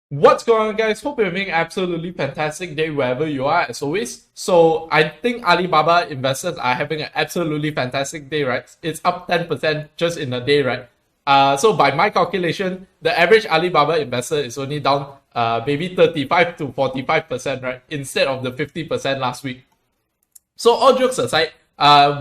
What's going on, guys? Hope you're having an absolutely fantastic day wherever you are, as always. So, I think Alibaba investors are having an absolutely fantastic day, right? It's up 10% just in a day, right? So, by my calculation, the average Alibaba investor is only down maybe 35 to 45%, right? Instead of the 50% last week. So all jokes aside,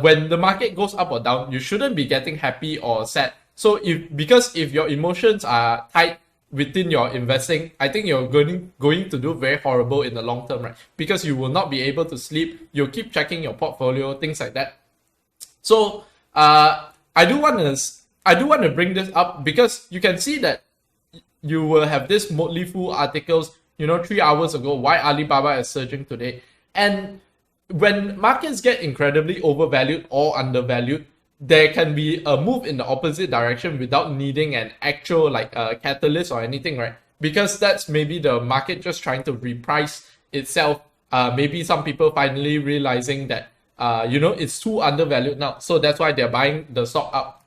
when the market goes up or down, you shouldn't be getting happy or sad. So if your emotions are tied within your investing, I think you're going to do very horrible in the long term, right? Because you will not be able to sleep. You'll keep checking your portfolio, things like that. So I do want to bring this up because you can see that you will have this Motley Fool articles, 3 hours ago, why Alibaba is surging today. And when markets get incredibly overvalued or undervalued, there can be a move in the opposite direction without needing an actual catalyst or anything, right? Because that's maybe the market just trying to reprice itself. Maybe some people finally realizing that it's too undervalued now, so that's why they're buying the stock up.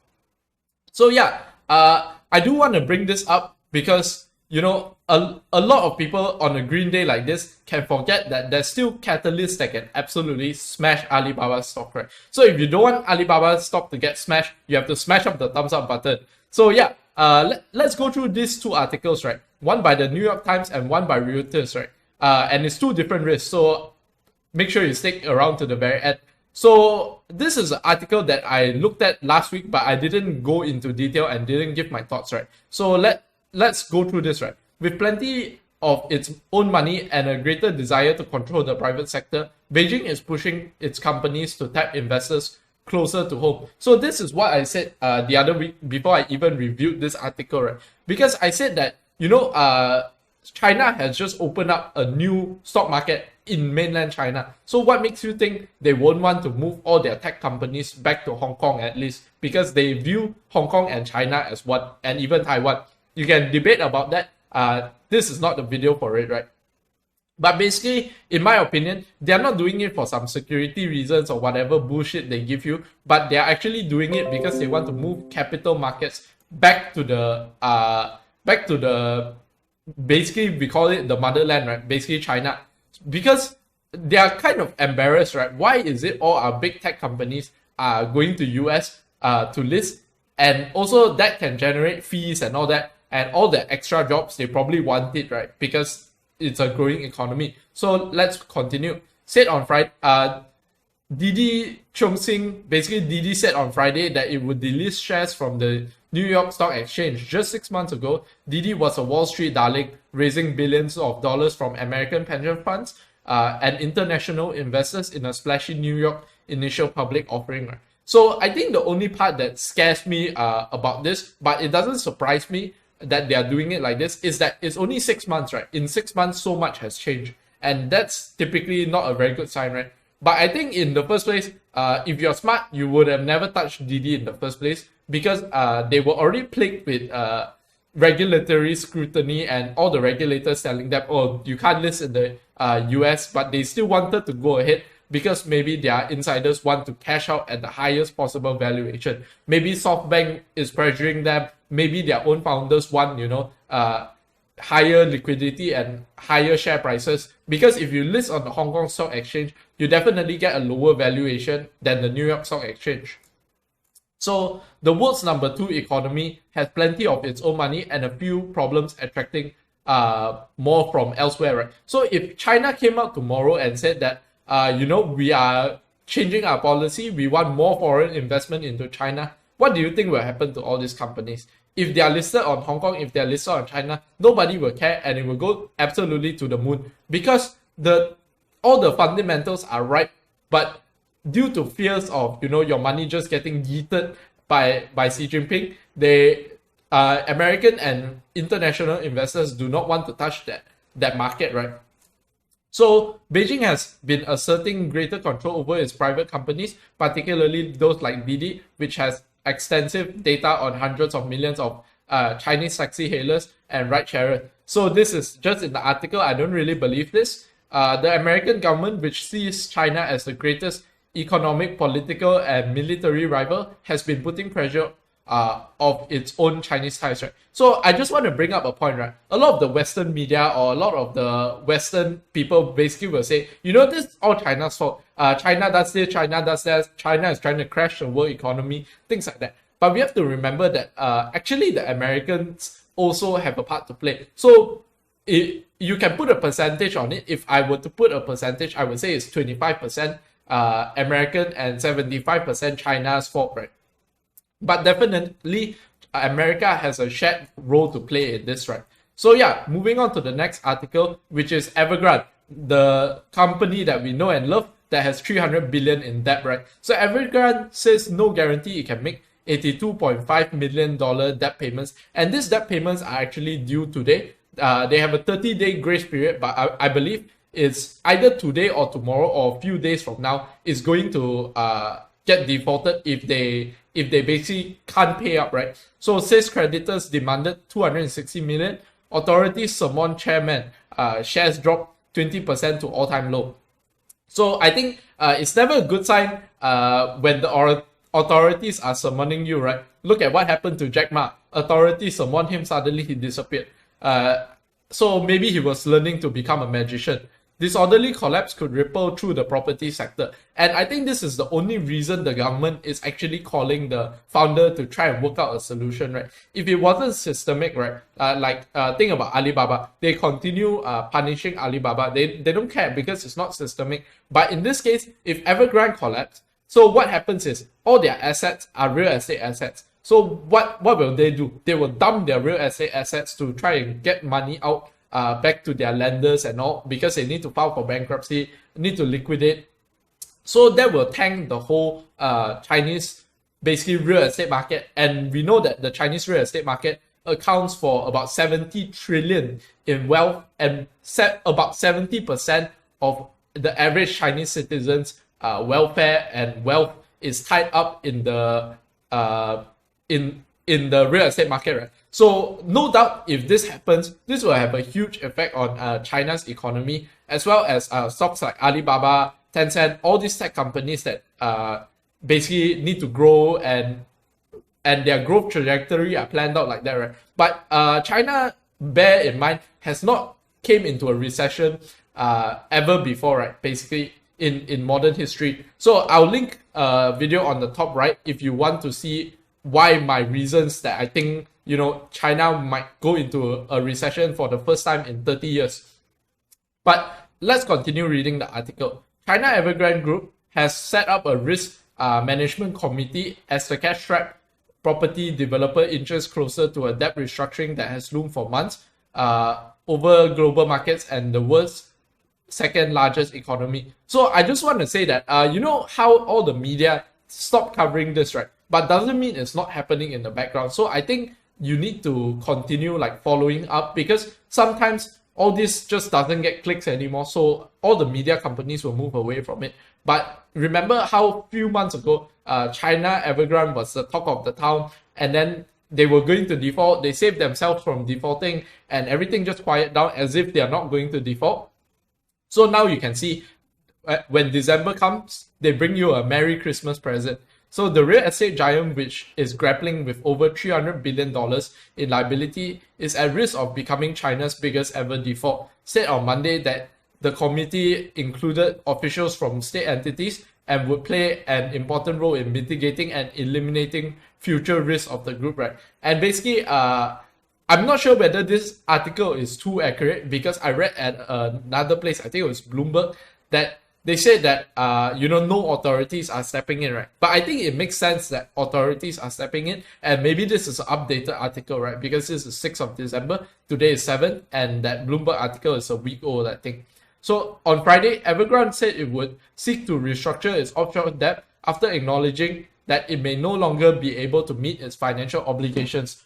So yeah, I do want to bring this up because a lot of people on a green day like this can forget that there's still catalysts that can absolutely smash Alibaba's stock, right? So if you don't want Alibaba's stock to get smashed, you have to smash up the thumbs up button. So yeah, let's go through these two articles, right? One by the New York Times and one by Reuters, right? And it's two different risks, so make sure you stick around to the very end. So this is an article that I looked at last week, but I didn't go into detail and didn't give my thoughts, right? So let's go through this, right? With plenty of its own money and a greater desire to control the private sector, Beijing is pushing its companies to tap investors closer to home. So this is what I said the other week before I even reviewed this article, right? Because I said that China has just opened up a new stock market in mainland China. So what makes you think they won't want to move all their tech companies back to Hong Kong at least? Because they view Hong Kong and China as one, and even Taiwan. You can debate about that. This is not the video for it, right? But basically, in my opinion, they're not doing it for some security reasons or whatever bullshit they give you, but they're actually doing it because they want to move capital markets back to the basically we call it the motherland, right? Basically China. Because they are kind of embarrassed, right? Why is it all our big tech companies are going to US to list, and also that can generate fees and all that, and all the extra jobs they probably want it, right? Because it's a growing economy. So let's continue. Said on Friday, Didi Chongxing, basically Didi said on Friday that it would delist shares from the New York Stock Exchange. Just 6 months ago, Didi was a Wall Street darling, raising billions of dollars from American pension funds and international investors in a splashy New York initial public offering. So I think the only part that scares me about this, but it doesn't surprise me that they are doing it like this, is that it's only 6 months, right? In 6 months, so much has changed. And that's typically not a very good sign, right? But I think in the first place, if you're smart, you would have never touched Didi in the first place because they were already plagued with regulatory scrutiny and all the regulators telling them, oh, you can't list in the US, but they still wanted to go ahead because maybe their insiders want to cash out at the highest possible valuation. Maybe SoftBank is pressuring them. Maybe their own founders want, higher liquidity and higher share prices, because if you list on the Hong Kong Stock Exchange, you definitely get a lower valuation than the New York Stock Exchange. So the world's number 2 economy has plenty of its own money and a few problems attracting more from elsewhere, right? So if China came out tomorrow and said that we are changing our policy, we want more foreign investment into China, what do you think will happen to all these companies? If they are listed on Hong Kong, if they are listed on China, nobody will care and it will go absolutely to the moon because all the fundamentals are right, but due to fears of your money just getting yeeted by Xi Jinping, American and international investors do not want to touch that market, right? So Beijing has been asserting greater control over its private companies, particularly those like Didi, which has extensive data on hundreds of millions of Chinese taxi hailers and ride sharers. So this is just in the article. I don't really believe this. The American government, which sees China as the greatest economic, political, and military rival, has been putting pressure of its own Chinese ties, right? So I just want to bring up a point, right? A lot of the Western media or a lot of the Western people basically will say, this is all China's fault. China does this, China does that, China is trying to crash the world economy, things like that. But we have to remember that actually the Americans also have a part to play. So you can put a percentage on it. If I were to put a percentage, I would say it's 25% American and 75% China's fault, right? But definitely, America has a shared role to play in this, right? So yeah, moving on to the next article, which is Evergrande, the company that we know and love that has 300 billion in debt, right? So Evergrande says no guarantee it can make $82.5 million debt payments, and these debt payments are actually due today. They have a 30-day grace period, but I believe it's either today or tomorrow or a few days from now is going to get defaulted if they basically can't pay up, right? So says creditors demanded 260 million. Authorities summoned chairman. Shares dropped 20% to all-time low. So I think it's never a good sign when the authorities are summoning you, right? Look at what happened to Jack Ma. Authorities summoned him, suddenly he disappeared. So maybe he was learning to become a magician. Disorderly collapse could ripple through the property sector. And I think this is the only reason the government is actually calling the founder to try and work out a solution, right? If it wasn't systemic, right, think about Alibaba. They continue punishing Alibaba. They don't care because it's not systemic. But in this case, if Evergrande collapsed, so what happens is all their assets are real estate assets. So what will they do? They will dump their real estate assets to try and get money out back to their lenders and all, because they need to file for bankruptcy, need to liquidate. So that will tank the whole Chinese basically real estate market. And we know that the Chinese real estate market accounts for about 70 trillion in wealth, and about 70% of the average Chinese citizens' welfare and wealth is tied up in the in the real estate market, right? So no doubt if this happens, this will have a huge effect on China's economy, as well as stocks like Alibaba, Tencent, all these tech companies that basically need to grow, and their growth trajectory are planned out like that, right? But China, bear in mind, has not came into a recession ever before, right? Basically in modern history. So I'll link a video on the top right if you want to see why my reasons that I think China might go into a recession for the first time in 30 years. But let's continue reading the article. China Evergrande Group has set up a risk management committee as the cash-strapped property developer inches closer to a debt restructuring that has loomed for months over global markets and the world's second largest economy. So I just want to say that, how all the media stopped covering this, right? But doesn't mean it's not happening in the background. So I think you need to continue following up, because sometimes all this just doesn't get clicks anymore. So all the media companies will move away from it. But remember how a few months ago, China Evergrande was the talk of the town, and then they were going to default. They saved themselves from defaulting, and everything just quieted down as if they are not going to default. So now you can see when December comes, they bring you a Merry Christmas present. So the real estate giant, which is grappling with over $300 billion in liability, is at risk of becoming China's biggest ever default, said on Monday that the committee included officials from state entities and would play an important role in mitigating and eliminating future risks of the group, right? And basically, I'm not sure whether this article is too accurate, because I read at another place, I think it was Bloomberg, that they said that, no authorities are stepping in, right? But I think it makes sense that authorities are stepping in, and maybe this is an updated article, right? Because this is 6th of December, today is 7th, and that Bloomberg article is a week old, I think. So on Friday, Evergrande said it would seek to restructure its offshore debt after acknowledging that it may no longer be able to meet its financial obligations.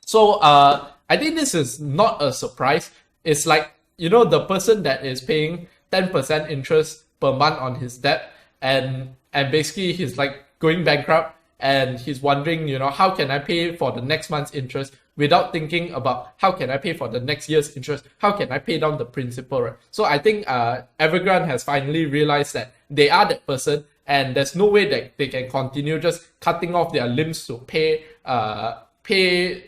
So I think this is not a surprise. It's like, the person that is paying 10% interest per month on his debt, and basically he's going bankrupt, and he's wondering, how can I pay for the next month's interest without thinking about how can I pay for the next year's interest, how can I pay down the principal, right? So I think Evergrande has finally realized that they are that person, and there's no way that they can continue just cutting off their limbs to pay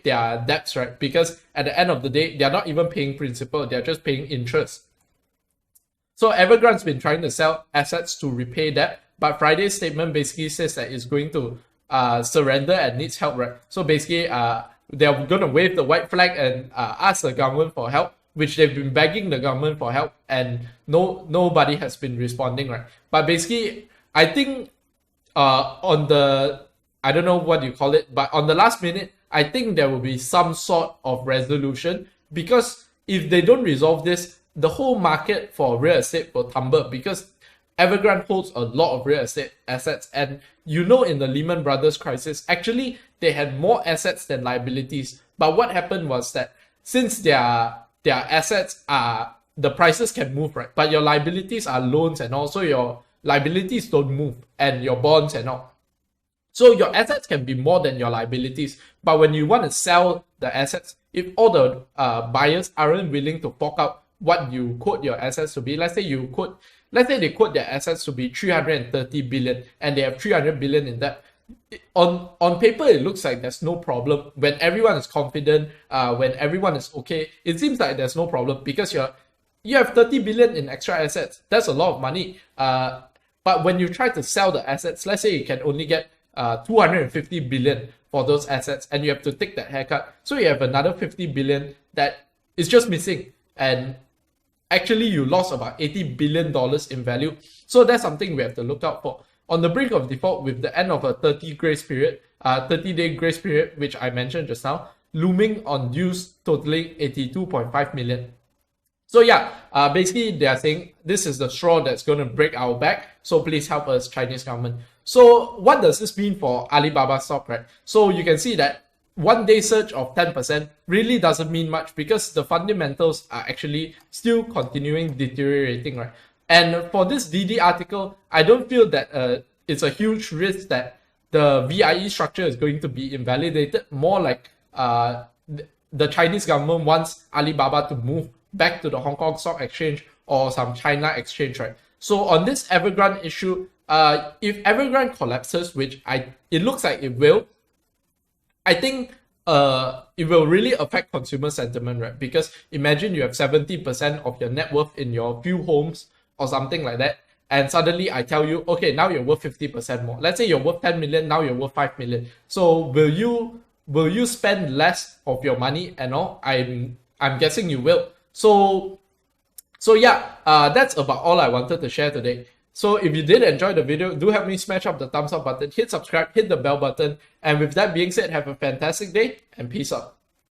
their debts, right? Because at the end of the day, they're not even paying principal, they're just paying interest. So Evergrande's been trying to sell assets to repay debt, but Friday's statement basically says that it's going to surrender and needs help, right? So basically, they're going to wave the white flag and ask the government for help, which they've been begging the government for help, and nobody has been responding, right? But basically, I think on the, I don't know what you call it, but on the last minute, I think there will be some sort of resolution, because if they don't resolve this, the whole market for real estate will tumble, because Evergrande holds a lot of real estate assets, and in the Lehman Brothers crisis, actually they had more assets than liabilities. But what happened was that since their assets are, the prices can move, right? But your liabilities are loans, and also your liabilities don't move, and your bonds and all. So your assets can be more than your liabilities, but when you want to sell the assets, if all the buyers aren't willing to fork out what you quote your assets to be, let's say they quote their assets to be 330 billion and they have 300 billion in debt. On paper, it looks like there's no problem. When everyone is confident, when everyone is okay, it seems like there's no problem, because you have 30 billion in extra assets. That's a lot of money. But when you try to sell the assets, let's say you can only get 250 billion for those assets, and you have to take that haircut. So you have another 50 billion that is just missing. And actually, you lost about $80 billion in value. So that's something we have to look out for. On the brink of default, with the end of a 30-day grace period, which I mentioned just now, looming on dues totaling 82.5 million. So yeah, basically they are saying this is the straw that's going to break our back. So please help us, Chinese government. So what does this mean for Alibaba stock, right? So you can see that one day surge of 10% really doesn't mean much, because the fundamentals are actually still continuing deteriorating, right? And for this DD article, I don't feel that it's a huge risk that the VIE structure is going to be invalidated. More like the Chinese government wants Alibaba to move back to the Hong Kong Stock Exchange or some China exchange, right? So on this Evergrande issue, if Evergrande collapses, which it looks like it will, I think it will really affect consumer sentiment, right? Because imagine you have 70% of your net worth in your few homes or something like that, and suddenly I tell you, okay, now you're worth 50% more. Let's say you're worth 10 million, now you're worth 5 million. So will you spend less of your money and all? I'm guessing you will. So yeah, that's about all I wanted to share today. So if you did enjoy the video, do help me smash up the thumbs up button, hit subscribe, hit the bell button. And with that being said, have a fantastic day and peace out.